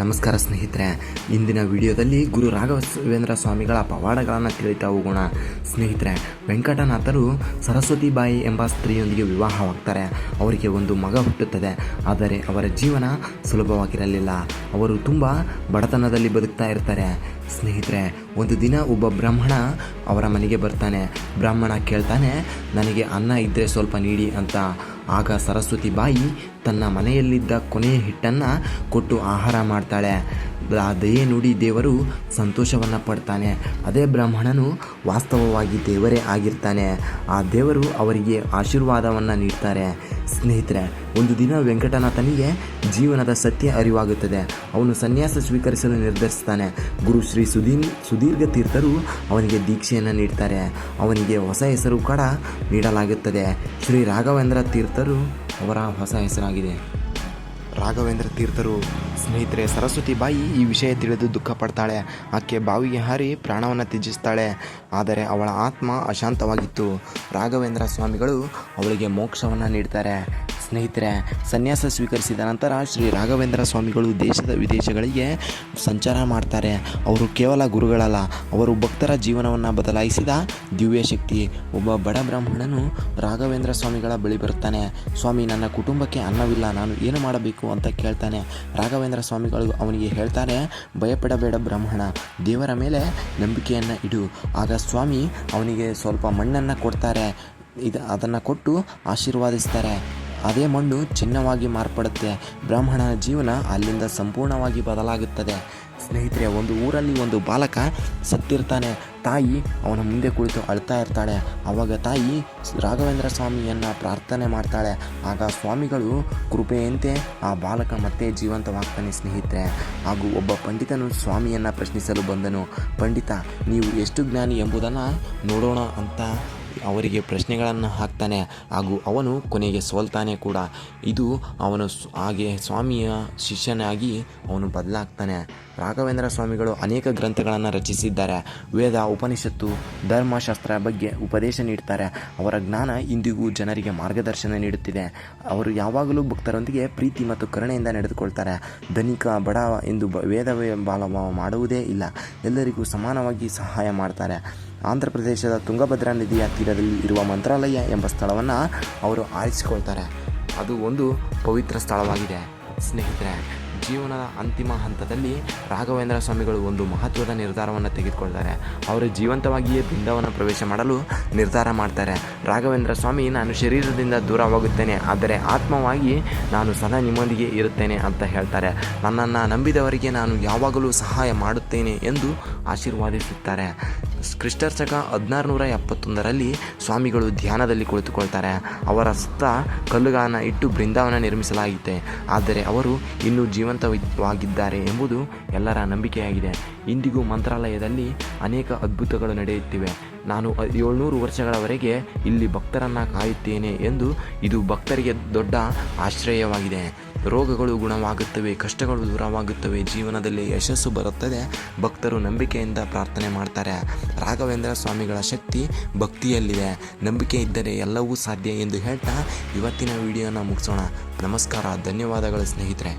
ನಮಸ್ಕಾರ ಸ್ನೇಹಿತರೆ. ಇಂದಿನ ವಿಡಿಯೋದಲ್ಲಿ ಗುರು ರಾಘವೇಂದ್ರ ಸ್ವಾಮಿಗಳ ಪವಾಡಗಳನ್ನು ತಿಳಿತಾ ಹೋಗೋಣ. ಸ್ನೇಹಿತರೆ, ವೆಂಕಟನಾಥರು ಸರಸ್ವತಿಬಾಯಿ ಎಂಬ ಸ್ತ್ರೀಯೊಂದಿಗೆ ವಿವಾಹವಾಗ್ತಾರೆ. ಅವರಿಗೆ ಒಂದು ಮಗ ಹುಟ್ಟುತ್ತದೆ. ಆದರೆ ಅವರ ಜೀವನ ಸುಲಭವಾಗಿರಲಿಲ್ಲ. ಅವರು ತುಂಬ ಬಡತನದಲ್ಲಿ ಬದುಕ್ತಾ ಇರ್ತಾರೆ. ಸ್ನೇಹಿತರೆ, ಒಂದು ದಿನ ಒಬ್ಬ ಬ್ರಾಹ್ಮಣ ಅವರ ಮನೆಗೆ ಬರ್ತಾನೆ. ಬ್ರಾಹ್ಮಣ ಕೇಳ್ತಾನೆ, ನನಗೆ ಅನ್ನ ಇದ್ದರೆ ಸ್ವಲ್ಪ ನೀಡಿ ಅಂತ. ಆಗ ಸರಸ್ವತಿಬಾಯಿ ತನ್ನ ಮನೆಯಲ್ಲಿದ್ದ ಕೊನೆಯ ಹಿಟ್ಟನ್ನು ಕೊಟ್ಟು ಆಹಾರ ಮಾಡ್ತಾಳೆ. ಆ ದಯೆ ನುಡಿ ದೇವರು ಸಂತೋಷವನ್ನು ಪಡ್ತಾನೆ. ಅದೇ ಬ್ರಾಹ್ಮಣನು ವಾಸ್ತವವಾಗಿ ದೇವರೇ ಆಗಿರ್ತಾನೆ. ಆ ದೇವರು ಅವರಿಗೆ ಆಶೀರ್ವಾದವನ್ನು ನೀಡ್ತಾರೆ. ಸ್ನೇಹಿತರೆ, ಒಂದು ದಿನ ವೆಂಕಟನಾಥನಿಗೆ ಜೀವನದ ಸತ್ಯ ಅರಿವಾಗುತ್ತದೆ. ಅವನು ಸನ್ಯಾಸ ಸ್ವೀಕರಿಸಲು ನಿರ್ಧರಿಸ್ತಾನೆ. ಗುರು ಶ್ರೀ ಸುದೀರ್ಘ ತೀರ್ಥರು ಅವನಿಗೆ ದೀಕ್ಷೆಯನ್ನು ನೀಡ್ತಾರೆ. ಅವನಿಗೆ ಹೊಸ ಹೆಸರು ಕೂಡ ನೀಡಲಾಗುತ್ತದೆ. ಶ್ರೀ ರಾಘವೇಂದ್ರ ತೀರ್ಥರು ಅವರ ಹೊಸ ಹೆಸರಾಗಿದೆ. ರಾಘವೇಂದ್ರ ತೀರ್ಥರು. ಸ್ನೇಹಿತರೆ, ಸರಸ್ವತಿಬಾಯಿ ಈ ವಿಷಯ ತಿಳಿದು ದುಃಖ ಪಡ್ತಾಳೆ. ಆಕೆ ಬಾವಿಗೆ ಹಾರಿ ಪ್ರಾಣವನ್ನು ತ್ಯಜಿಸ್ತಾಳೆ. ಆದರೆ ಅವಳ ಆತ್ಮ ಅಶಾಂತವಾಗಿತ್ತು. ರಾಘವೇಂದ್ರ ಸ್ವಾಮಿಗಳು ಅವಳಿಗೆ ಮೋಕ್ಷವನ್ನು ನೀಡ್ತಾರೆ. ಸ್ನೇಹಿತರೆ, ಸನ್ಯಾಸ ಸ್ವೀಕರಿಸಿದ ನಂತರ ಶ್ರೀ ರಾಘವೇಂದ್ರ ಸ್ವಾಮಿಗಳು ದೇಶದ ವಿದೇಶಗಳಿಗೆ ಸಂಚಾರ ಮಾಡ್ತಾರೆ. ಅವರು ಕೇವಲ ಗುರುಗಳಲ್ಲ, ಅವರು ಭಕ್ತರ ಜೀವನವನ್ನು ಬದಲಾಯಿಸಿದ ದಿವ್ಯ ಶಕ್ತಿ. ಒಬ್ಬ ಬಡ ಬ್ರಾಹ್ಮಣನು ರಾಘವೇಂದ್ರ ಸ್ವಾಮಿಗಳ ಬಳಿ ಬರುತ್ತಾನೆ. ಸ್ವಾಮಿ, ನನ್ನ ಕುಟುಂಬಕ್ಕೆ ಅನ್ನವಿಲ್ಲ, ನಾನು ಏನು ಮಾಡಬೇಕು ಅಂತ ಕೇಳ್ತಾನೆ. ರಾಘವೇಂದ್ರ ಸ್ವಾಮಿಗಳು ಅವನಿಗೆ ಹೇಳ್ತಾರೆ, ಭಯಪಡಬೇಡ ಬ್ರಾಹ್ಮಣ, ದೇವರ ಮೇಲೆ ನಂಬಿಕೆಯನ್ನು ಇಡು. ಆಗ ಸ್ವಾಮಿ ಅವನಿಗೆ ಸ್ವಲ್ಪ ಮಣ್ಣನ್ನು ಕೊಡ್ತಾರೆ. ಅದನ್ನು ಕೊಟ್ಟು ಆಶೀರ್ವಾದಿಸ್ತಾರೆ. ಅದೇ ಮಣ್ಣು ಚಿನ್ನವಾಗಿ ಮಾರ್ಪಡುತ್ತೆ. ಬ್ರಾಹ್ಮಣನ ಜೀವನ ಅಲ್ಲಿಂದ ಸಂಪೂರ್ಣವಾಗಿ ಬದಲಾಗುತ್ತದೆ. ಸ್ನೇಹಿತರೆ, ಒಂದು ಊರಲ್ಲಿ ಒಂದು ಬಾಲಕ ಸತ್ತಿರ್ತಾನೆ. ತಾಯಿ ಅವನ ಮುಂದೆ ಕುಳಿತು ಅಳ್ತಾ ಇರ್ತಾಳೆ. ಆವಾಗ ತಾಯಿ ರಾಘವೇಂದ್ರ ಸ್ವಾಮಿಯನ್ನು ಪ್ರಾರ್ಥನೆ ಮಾಡ್ತಾಳೆ. ಆಗ ಸ್ವಾಮಿಗಳು ಕೃಪೆಯಂತೆ ಆ ಬಾಲಕ ಮತ್ತೆ ಜೀವಂತವಾಗ್ತಾನೆ. ಸ್ನೇಹಿತರೆ, ಹಾಗೂ ಒಬ್ಬ ಪಂಡಿತನು ಸ್ವಾಮಿಯನ್ನು ಪ್ರಶ್ನಿಸಲು ಬಂದನು. ಪಂಡಿತ, ನೀವು ಎಷ್ಟು ಜ್ಞಾನಿ ಎಂಬುದನ್ನು ನೋಡೋಣ ಅಂತ ಅವರಿಗೆ ಪ್ರಶ್ನೆಗಳನ್ನು ಹಾಕ್ತಾನೆ. ಹಾಗೂ ಅವನು ಕೊನೆಗೆ ಸೋಲ್ತಾನೆ ಕೂಡ. ಇದು ಅವನು ಹಾಗೆ ಸ್ವಾಮಿಯ ಶಿಷ್ಯನಾಗಿ ಅವನು ಬದಲಾಗ್ತಾನೆ. ರಾಘವೇಂದ್ರ ಸ್ವಾಮಿಗಳು ಅನೇಕ ಗ್ರಂಥಗಳನ್ನು ರಚಿಸಿದ್ದಾರೆ. ವೇದ, ಉಪನಿಷತ್ತು, ಧರ್ಮಶಾಸ್ತ್ರ ಬಗ್ಗೆ ಉಪದೇಶ ನೀಡ್ತಾರೆ. ಅವರ ಜ್ಞಾನ ಇಂದಿಗೂ ಜನರಿಗೆ ಮಾರ್ಗದರ್ಶನ ನೀಡುತ್ತಿದೆ. ಅವರು ಯಾವಾಗಲೂ ಭಕ್ತರೊಂದಿಗೆ ಪ್ರೀತಿ ಮತ್ತು ಕರುಣೆಯಿಂದ ನಡೆದುಕೊಳ್ತಾರೆ. ಧನಿಕ ಬಡ ಎಂದು ಭೇದ ಭಾವ ಮಾಡುವುದೇ ಇಲ್ಲ. ಎಲ್ಲರಿಗೂ ಸಮಾನವಾಗಿ ಸಹಾಯ ಮಾಡ್ತಾರೆ. ಆಂಧ್ರ ಪ್ರದೇಶದ ತುಂಗಭದ್ರಾ ನದಿಯ ತೀರದಲ್ಲಿ ಇರುವ ಮಂತ್ರಾಲಯ ಎಂಬ ಸ್ಥಳವನ್ನು ಅವರು ಆರಿಸಿಕೊಳ್ತಾರೆ. ಅದು ಒಂದು ಪವಿತ್ರ ಸ್ಥಳವಾಗಿದೆ. ಸ್ನೇಹಿತರೆ, ಜೀವನದ ಅಂತಿಮ ಹಂತದಲ್ಲಿ ರಾಘವೇಂದ್ರ ಸ್ವಾಮಿಗಳು ಒಂದು ಮಹತ್ವದ ನಿರ್ಧಾರವನ್ನು ತೆಗೆದುಕೊಳ್ತಾರೆ. ಅವರು ಜೀವಂತವಾಗಿಯೇ ಬೃಂದಾವನ ಪ್ರವೇಶ ಮಾಡಲು ನಿರ್ಧಾರ ಮಾಡ್ತಾರೆ. ರಾಘವೇಂದ್ರ ಸ್ವಾಮಿ, ನಾನು ಶರೀರದಿಂದ ದೂರವಾಗುತ್ತೇನೆ, ಆದರೆ ಆತ್ಮವಾಗಿ ನಾನು ಸದಾ ನಿಮ್ಮೊಂದಿಗೆ ಇರುತ್ತೇನೆ ಅಂತ ಹೇಳ್ತಾರೆ. ನನ್ನನ್ನು ನಂಬಿದವರಿಗೆ ನಾನು ಯಾವಾಗಲೂ ಸಹಾಯ ಮಾಡುತ್ತೇನೆ ಎಂದು ಆಶೀರ್ವಾದಿಸುತ್ತಾರೆ. ಕ್ರಿಸ್ತಶಕ 1671ರಲ್ಲಿ ಸ್ವಾಮಿಗಳು ಧ್ಯಾನದಲ್ಲಿ ಕುಳಿತುಕೊಳ್ತಾರೆ. ಅವರ ಸುತ್ತ ಕಲ್ಲುಗಳನ್ನು ಇಟ್ಟು ಬೃಂದಾವನ ನಿರ್ಮಿಸಲಾಗಿದೆ. ಆದರೆ ಅವರು ಇನ್ನೂ ಜೀವಂತವಾಗಿದ್ದಾರೆ ಎಂಬುದು ಎಲ್ಲರ ನಂಬಿಕೆಯಾಗಿದೆ. ಇಂದಿಗೂ ಮಂತ್ರಾಲಯದಲ್ಲಿ ಅನೇಕ ಅದ್ಭುತಗಳು ನಡೆಯುತ್ತಿವೆ. ನಾನು 700 ವರ್ಷಗಳವರೆಗೆ ಇಲ್ಲಿ ಭಕ್ತರನ್ನು ಕಾಯುತ್ತೇನೆ ಎಂದು ಇದು ಭಕ್ತರಿಗೆ ದೊಡ್ಡ ಆಶ್ರಯವಾಗಿದೆ. ರೋಗಗಳು ಗುಣವಾಗುತ್ತವೆ, ಕಷ್ಟಗಳು ದೂರವಾಗುತ್ತವೆ, ಜೀವನದಲ್ಲಿ ಯಶಸ್ಸು ಬರುತ್ತದೆ. ಭಕ್ತರು ನಂಬಿಕೆಯಿಂದ ಪ್ರಾರ್ಥನೆ ಮಾಡ್ತಾರೆ. ರಾಘವೇಂದ್ರ ಸ್ವಾಮಿಗಳ ಶಕ್ತಿ ಭಕ್ತಿಯಲ್ಲಿದೆ. ನಂಬಿಕೆ ಇದ್ದರೆ ಎಲ್ಲವೂ ಸಾಧ್ಯ ಎಂದು ಹೇಳ್ತಾ ಇವತ್ತಿನ ವಿಡಿಯೋನ ಮುಗಿಸೋಣ. ನಮಸ್ಕಾರ, ಧನ್ಯವಾದಗಳು ಸ್ನೇಹಿತರೆ.